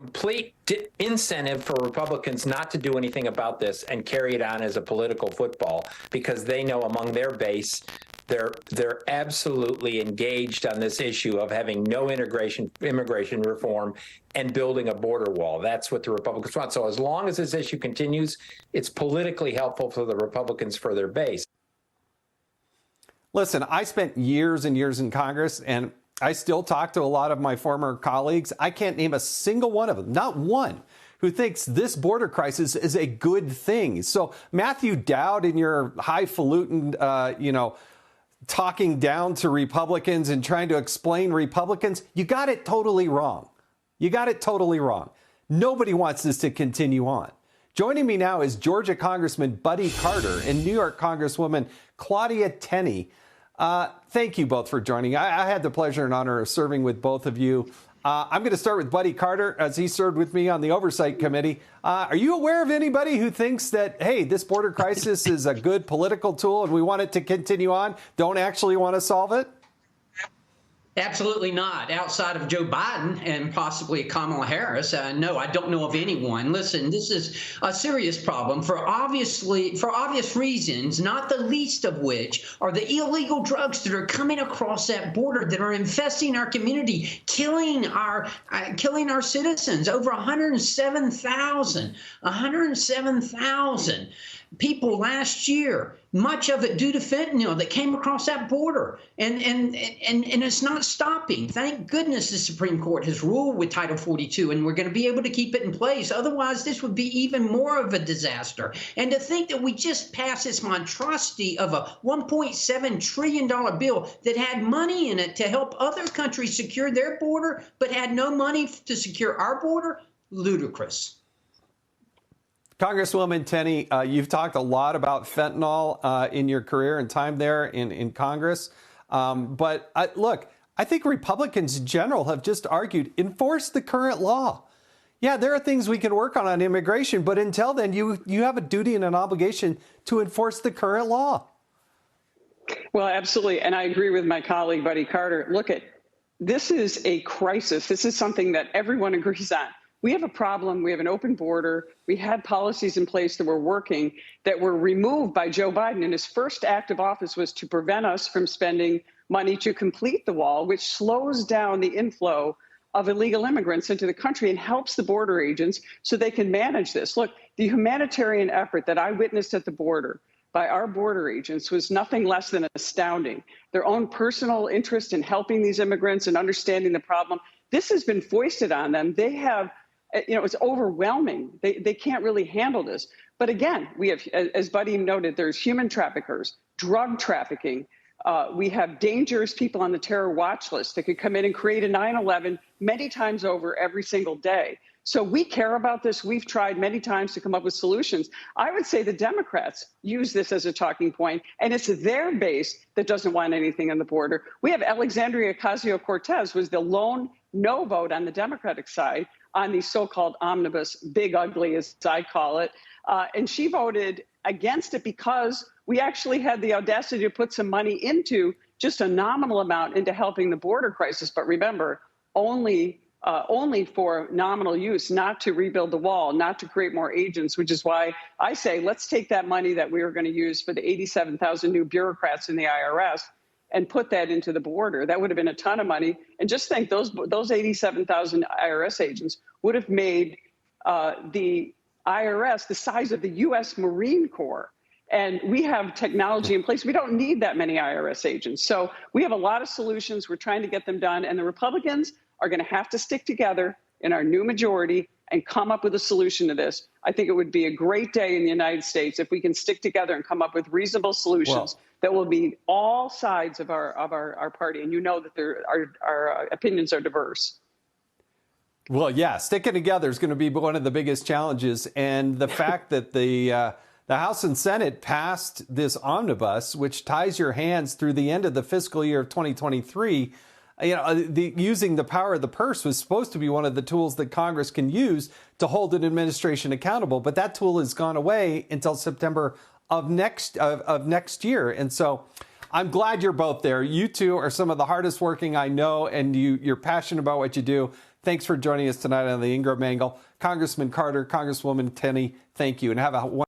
complete incentive for Republicans not to do anything about this and carry it on as a political football, because they know among their base they're absolutely engaged on this issue of having no immigration reform and building a border wall. That's what the Republicans want. So as long as this issue continues, it's politically helpful for the Republicans for their base. Listen, I spent years and years in Congress, and I still talk to a lot of my former colleagues. I can't name a single one of them, not one, who thinks this border crisis is a good thing. So Matthew Dowd, in your highfalutin, talking down to Republicans and trying to explain Republicans, you got it totally wrong. You got it totally wrong. Nobody wants this to continue on. Joining me now is Georgia Congressman Buddy Carter and New York Congresswoman Claudia Tenney. Thank you both for joining. I had the pleasure and honor of serving with both of you. I'm going to start with Buddy Carter, as he served with me on the Oversight Committee. Are you aware of anybody who thinks that, hey, this border crisis is a good political tool and we want it to continue on, don't actually want to solve it? Absolutely not. Outside of Joe Biden and possibly Kamala Harris, no, I don't know of anyone. Listen, this is a serious problem for obvious reasons, not the least of which are the illegal drugs that are coming across that border that are infesting our community, killing our citizens. Over 107,000 people last year, much of it due to fentanyl that came across that border. And it's not stopping. Thank goodness the Supreme Court has ruled with Title 42, and we're going to be able to keep it in place. Otherwise, this would be even more of a disaster. And to think that we just passed this monstrosity of a $1.7 trillion bill that had money in it to help other countries secure their border, but had no money to secure our border, ludicrous. Congresswoman Tenney, you've talked a lot about fentanyl in your career and time there in Congress. But look, I think Republicans in general have just argued, enforce the current law. Yeah, there are things we can work on immigration, but until then, you have a duty and an obligation to enforce the current law. Well, absolutely. And I agree with my colleague, Buddy Carter. Look, this is a crisis. This is something that everyone agrees on. We have a problem. We have an open border. We had policies in place that were working that were removed by Joe Biden. And his first act of office was to prevent us from spending money to complete the wall, which slows down the inflow of illegal immigrants into the country and helps the border agents so they can manage this. Look, the humanitarian effort that I witnessed at the border by our border agents was nothing less than astounding. Their own personal interest in helping these immigrants and understanding the problem, this has been foisted on them. They have, it's overwhelming. They can't really handle this. But again, we have, as Buddy noted, there's human traffickers, drug trafficking. We have dangerous people on the terror watch list that could come in and create a 9/11 many times over every single day. So we care about this. We've tried many times to come up with solutions. I would say the Democrats use this as a talking point, and it's their base that doesn't want anything on the border. We have Alexandria Ocasio-Cortez was the lone no vote on the Democratic side on the so-called omnibus, big ugly as I call it. And she voted against it because we actually had the audacity to put some money into just a nominal amount into helping the border crisis. But remember, only for nominal use, not to rebuild the wall, not to create more agents, which is why I say let's take that money that we were going to use for the 87,000 new bureaucrats in the IRS and put that into the border. That would have been a ton of money. And just think those 87,000 IRS agents would have made the IRS the size of the U.S. Marine Corps. And we have technology in place. We don't need that many IRS agents. So we have a lot of solutions. We're trying to get them done. And the Republicans are going to have to stick together in our new majority and come up with a solution to this. I think it would be a great day in the United States if we can stick together and come up with reasonable solutions that will be all sides of our party. And you know that our opinions are diverse. Well, yeah, sticking together is going to be one of the biggest challenges. And the fact that the House and Senate passed this omnibus, which ties your hands through the end of the fiscal year of 2023, using the power of the purse was supposed to be one of the tools that Congress can use to hold an administration accountable. But that tool has gone away until September of next year. And so I'm glad you're both there. You two are some of the hardest working I know, and you're passionate about what you do. Thanks for joining us tonight on the Ingraham Angle. Congressman Carter, Congresswoman Tenney, thank you, and have a